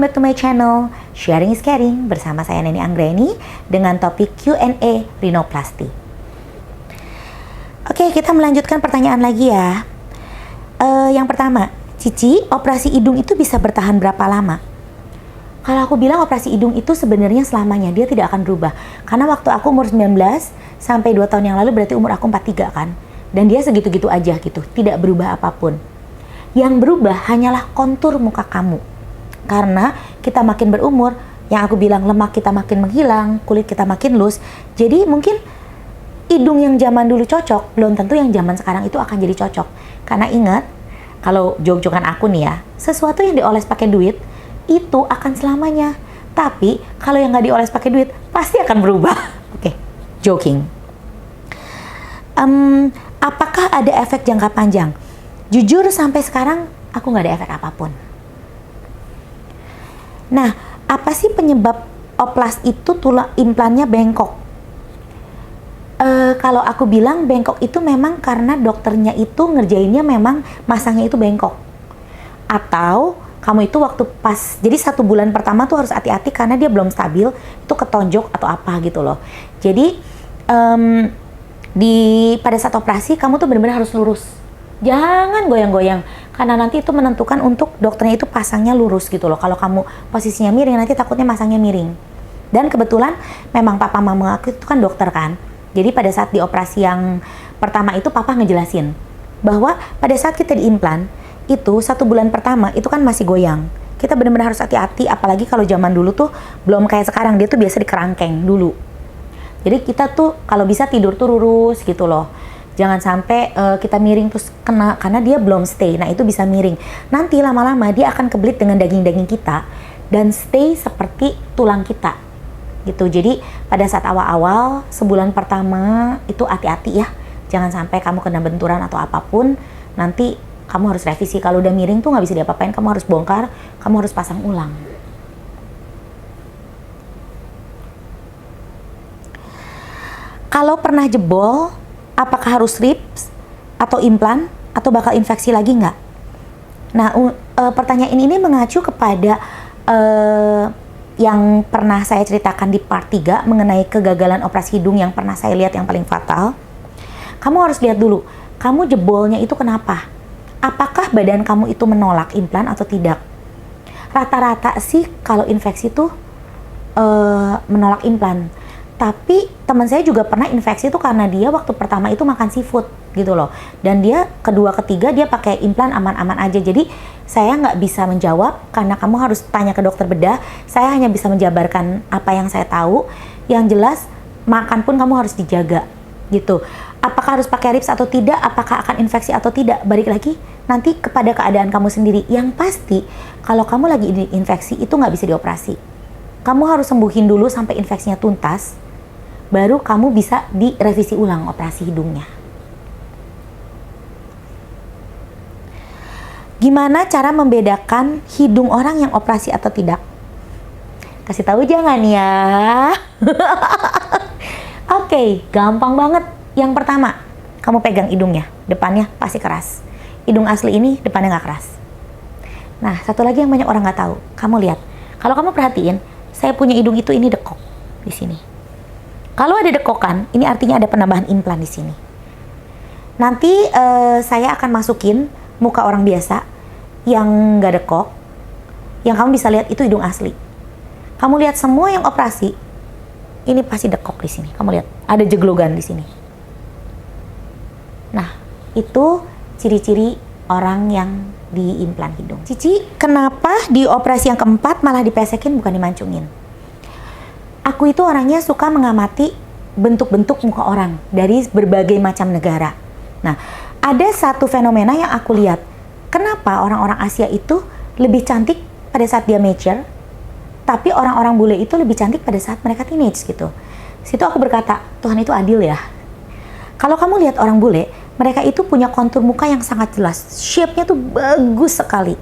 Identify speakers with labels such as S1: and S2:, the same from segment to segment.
S1: welcome back to my channel Sharing is Caring bersama saya Neni Anggreni dengan topik Q&A Rhinoplasty. Oke, kita melanjutkan pertanyaan lagi ya. Yang pertama, Cici, operasi hidung itu bisa bertahan berapa lama? Kalau aku bilang operasi hidung itu sebenarnya selamanya, dia tidak akan berubah. Karena waktu aku umur 19 sampai 2 tahun yang lalu berarti umur aku 43 kan. Dan dia segitu-gitu aja gitu, tidak berubah apapun. Yang berubah hanyalah kontur muka kamu. Karena kita makin berumur, yang aku bilang lemak kita makin menghilang, kulit kita makin loose. Jadi mungkin hidung yang zaman dulu cocok, belum tentu yang zaman sekarang itu akan jadi cocok. Karena ingat, kalau jok-jokan aku nih ya, sesuatu yang dioles pakai duit, itu akan selamanya. Tapi kalau yang nggak dioles pakai duit, pasti akan berubah. Oke, joking. Apakah ada efek jangka panjang? Jujur sampai sekarang aku nggak ada efek apapun. Nah, apa sih penyebab oplas itu tulang implannya bengkok? Kalau aku bilang bengkok itu memang karena dokternya itu ngerjainnya memang masangnya itu bengkok. Atau kamu itu waktu pas, jadi 1 bulan pertama tuh harus hati-hati karena dia belum stabil, itu ketonjok atau apa gitu loh. Jadi pada saat operasi kamu tuh benar-benar harus lurus. Jangan goyang-goyang, karena nanti itu menentukan untuk dokternya itu pasangnya lurus gitu loh. Kalau kamu posisinya miring, nanti takutnya masangnya miring. Dan kebetulan memang papa mama aku itu kan dokter kan. Jadi pada saat di operasi yang pertama itu papa ngejelasin bahwa pada saat kita diimplan, itu 1 bulan pertama itu kan masih goyang. Kita benar-benar harus hati-hati, apalagi kalau zaman dulu tuh belum kayak sekarang, dia tuh biasa dikerangkeng dulu. Jadi kita tuh kalau bisa tidur tuh lurus gitu loh. Jangan sampai kita miring terus kena, karena dia belum stay. Nah itu bisa miring. Nanti lama-lama dia akan kebelit dengan daging-daging kita dan stay seperti tulang kita gitu. Jadi pada saat awal-awal sebulan pertama itu hati-hati ya. Jangan sampai kamu kena benturan atau apapun. Nanti kamu harus revisi. Kalau udah miring tuh nggak bisa diapa-apain. Kamu harus bongkar, kamu harus pasang ulang. Kalau pernah jebol, apakah harus rips atau implan atau bakal infeksi lagi nggak? Nah, pertanyaan ini mengacu kepada yang pernah saya ceritakan di part 3 mengenai kegagalan operasi hidung yang pernah saya lihat yang paling fatal. Kamu harus lihat dulu, kamu jebolnya itu kenapa? Apakah badan kamu itu menolak implan atau tidak? Rata-rata sih kalau infeksi tuh menolak implan. Tapi teman saya juga pernah infeksi itu karena dia waktu pertama itu makan seafood gitu loh. Dan dia kedua ketiga dia pakai implan aman-aman aja. Jadi saya nggak bisa menjawab karena kamu harus tanya ke dokter bedah. Saya hanya bisa menjabarkan apa yang saya tahu. Yang jelas makan pun kamu harus dijaga gitu. Apakah harus pakai rips atau tidak? Apakah akan infeksi atau tidak? Balik lagi nanti kepada keadaan kamu sendiri. Yang pasti kalau kamu lagi infeksi itu nggak bisa dioperasi. Kamu harus sembuhin dulu sampai infeksinya tuntas. Baru kamu bisa direvisi ulang operasi hidungnya. Gimana cara membedakan hidung orang yang operasi atau tidak? Kasih tahu jangan ya. Oke, gampang banget. Yang pertama, kamu pegang hidungnya, depannya pasti keras. Hidung asli ini depannya nggak keras. Nah, satu lagi yang banyak orang nggak tahu. Kamu lihat, kalau kamu perhatiin, saya punya hidung itu ini dekok di sini. Kalau ada dekokan, ini artinya ada penambahan implan di sini. Nanti saya akan masukin muka orang biasa yang nggak dekok, yang kamu bisa lihat itu hidung asli. Kamu lihat semua yang operasi, ini pasti dekok di sini. Kamu lihat ada jeglogan di sini. Nah, itu ciri-ciri orang yang diimplan hidung. Cici, kenapa di operasi yang keempat malah dipesekin bukan dimancungin? Aku itu orangnya suka mengamati bentuk-bentuk muka orang dari berbagai macam negara. Nah, ada satu fenomena yang aku lihat. Kenapa orang-orang Asia itu lebih cantik pada saat dia mature, tapi orang-orang bule itu lebih cantik pada saat mereka teenage gitu. Situ aku berkata, Tuhan itu adil ya. Kalau kamu lihat orang bule, mereka itu punya kontur muka yang sangat jelas. Shape-nya tuh bagus sekali.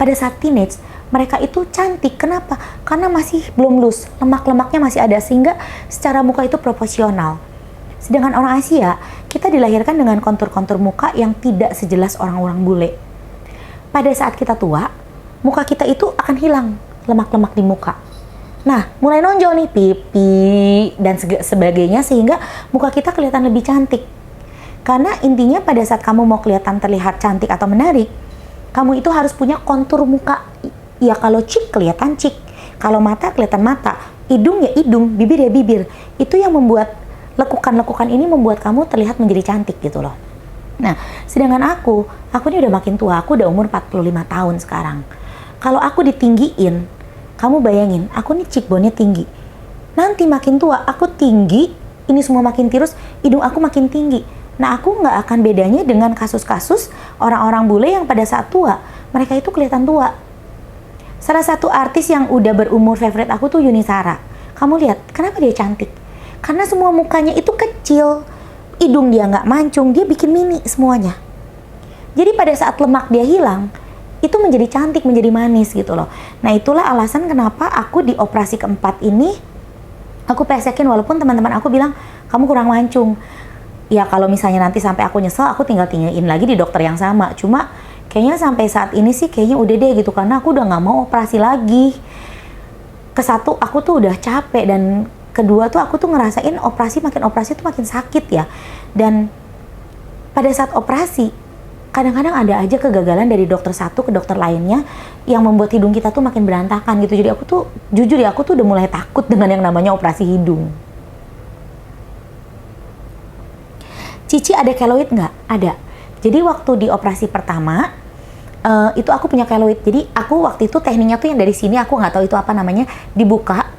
S1: Pada saat teenage, mereka itu cantik. Kenapa? Karena masih belum loose, lemak-lemaknya masih ada, sehingga secara muka itu proporsional. Sedangkan orang Asia, kita dilahirkan dengan kontur-kontur muka yang tidak sejelas orang-orang bule. Pada saat kita tua, muka kita itu akan hilang lemak-lemak di muka. Nah, mulai nonjol nih pipi dan sebagainya sehingga muka kita kelihatan lebih cantik. Karena intinya pada saat kamu mau kelihatan terlihat cantik atau menarik, kamu itu harus punya kontur muka. Ya kalau cheek kelihatan cheek, kalau mata kelihatan mata, hidung ya hidung, bibir ya bibir. Itu yang membuat lekukan-lekukan ini membuat kamu terlihat menjadi cantik gitu loh. Nah, sedangkan aku ini udah makin tua, aku udah umur 45 tahun sekarang. Kalau aku ditinggiin, kamu bayangin, aku nih cheekbone-nya tinggi. Nanti makin tua, aku tinggi, ini semua makin tirus, hidung aku makin tinggi. Nah, aku nggak akan bedanya dengan kasus-kasus orang-orang bule yang pada saat tua, mereka itu kelihatan tua. Salah satu artis yang udah berumur favorite aku tuh Yuni Shara. Kamu lihat, kenapa dia cantik? Karena semua mukanya itu kecil, hidung dia nggak mancung, dia bikin mini semuanya. Jadi pada saat lemak dia hilang, itu menjadi cantik, menjadi manis gitu loh. Nah itulah alasan kenapa aku di operasi keempat ini, aku pesekin walaupun teman-teman aku bilang, kamu kurang mancung. Ya kalau misalnya nanti sampai aku nyesel, aku tinggal tinggalin lagi di dokter yang sama. Cuma kayaknya sampai saat ini sih kayaknya udah deh gitu, karena aku udah nggak mau operasi lagi. Kesatu, aku tuh udah capek, dan kedua tuh aku tuh ngerasain makin operasi tuh makin sakit ya. Dan pada saat operasi kadang-kadang ada aja kegagalan dari dokter satu ke dokter lainnya yang membuat hidung kita tuh makin berantakan gitu. Jadi aku tuh jujur ya, aku tuh udah mulai takut dengan yang namanya operasi hidung. Cici ada keloid nggak? Ada. Jadi waktu di operasi pertama itu aku punya keloid. Jadi aku waktu itu tekniknya tuh yang dari sini, aku nggak tahu itu apa namanya, dibuka.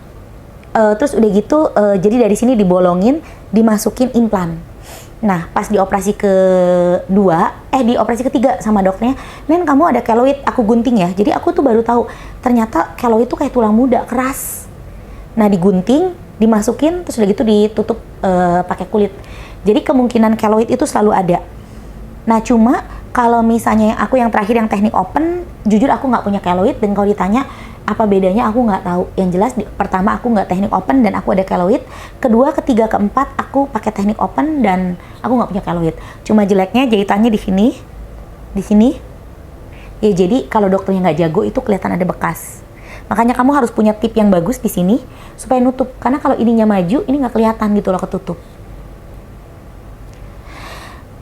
S1: Terus udah gitu, jadi dari sini dibolongin, dimasukin implan. Nah, pas di operasi di operasi ketiga sama dokternya, Nen kamu ada keloid, aku gunting ya. Jadi aku tuh baru tahu, ternyata keloid itu kayak tulang muda, keras. Nah, digunting, dimasukin, terus udah gitu ditutup pakai kulit. Jadi kemungkinan keloid itu selalu ada. Nah, cuma kalau misalnya aku yang terakhir yang teknik open, jujur aku nggak punya keloid, dan kalau ditanya apa bedanya aku nggak tahu. Yang jelas pertama aku nggak teknik open dan aku ada keloid. Kedua, ketiga, keempat aku pakai teknik open dan aku nggak punya keloid. Cuma jeleknya jahitannya di sini. Ya jadi kalau dokternya nggak jago itu kelihatan ada bekas. Makanya kamu harus punya tip yang bagus di sini supaya nutup. Karena kalau ininya maju, ini nggak kelihatan gitu loh, ketutup.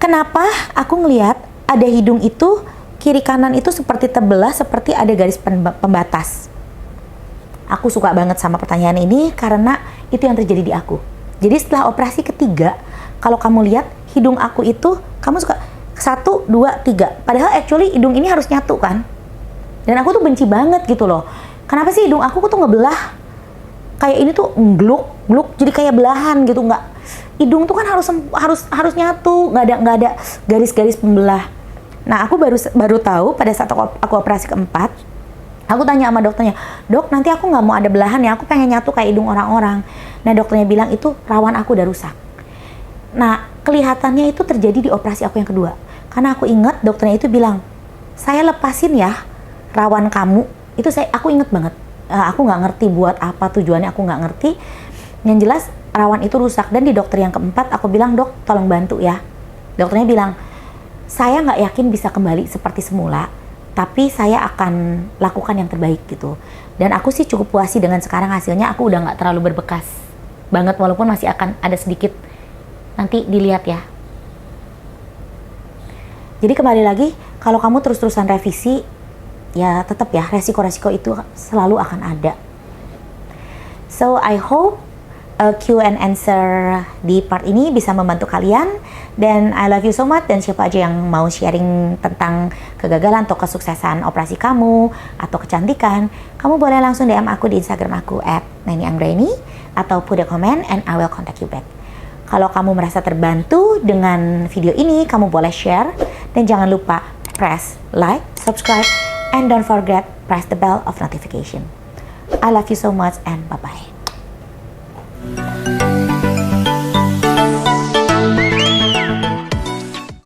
S1: Kenapa aku ngelihat ada hidung itu kiri kanan itu seperti terbelah, seperti ada garis pembatas? Aku suka banget sama pertanyaan ini karena itu yang terjadi di aku. Jadi setelah operasi ketiga, kalau kamu lihat hidung aku itu, kamu suka 1, 2, 3. Padahal actually hidung ini harus nyatu kan. Dan aku tuh benci banget gitu loh. Kenapa sih hidung aku tuh ngebelah? Kayak ini tuh gluk, jadi kayak belahan gitu, nggak. Hidung tuh kan harus nyatu, nggak ada garis-garis pembelah. Nah aku baru tahu pada saat aku operasi keempat. Aku tanya sama dokternya, dok nanti aku nggak mau ada belahan ya, aku pengen nyatu kayak hidung orang-orang. Nah dokternya bilang itu rawan aku udah rusak. Nah kelihatannya itu terjadi di operasi aku yang kedua. Karena aku ingat dokternya itu bilang, saya lepasin ya rawan kamu. Itu aku inget banget. Aku nggak ngerti buat apa tujuannya, aku nggak ngerti. Yang jelas rawan itu rusak. Dan di dokter yang keempat aku bilang, dok tolong bantu ya. Dokternya bilang, saya nggak yakin bisa kembali seperti semula, tapi saya akan lakukan yang terbaik gitu. Dan aku sih cukup puas sih dengan sekarang hasilnya. Aku udah nggak terlalu berbekas banget, walaupun masih akan ada sedikit. Nanti dilihat ya. Jadi kembali lagi, kalau kamu terus-terusan revisi, ya tetap ya resiko-resiko itu selalu akan ada. So I hope Q&A answer di part ini bisa membantu kalian. Dan I love you so much. Dan siapa aja yang mau sharing tentang kegagalan atau kesuksesan operasi kamu atau kecantikan, kamu boleh langsung DM aku di Instagram aku @nenianggraini atau put a comment and I will contact you back. Kalau kamu merasa terbantu dengan video ini, kamu boleh share. Dan jangan lupa press like, subscribe, and don't forget press the bell of notification. I love you so much and bye-bye.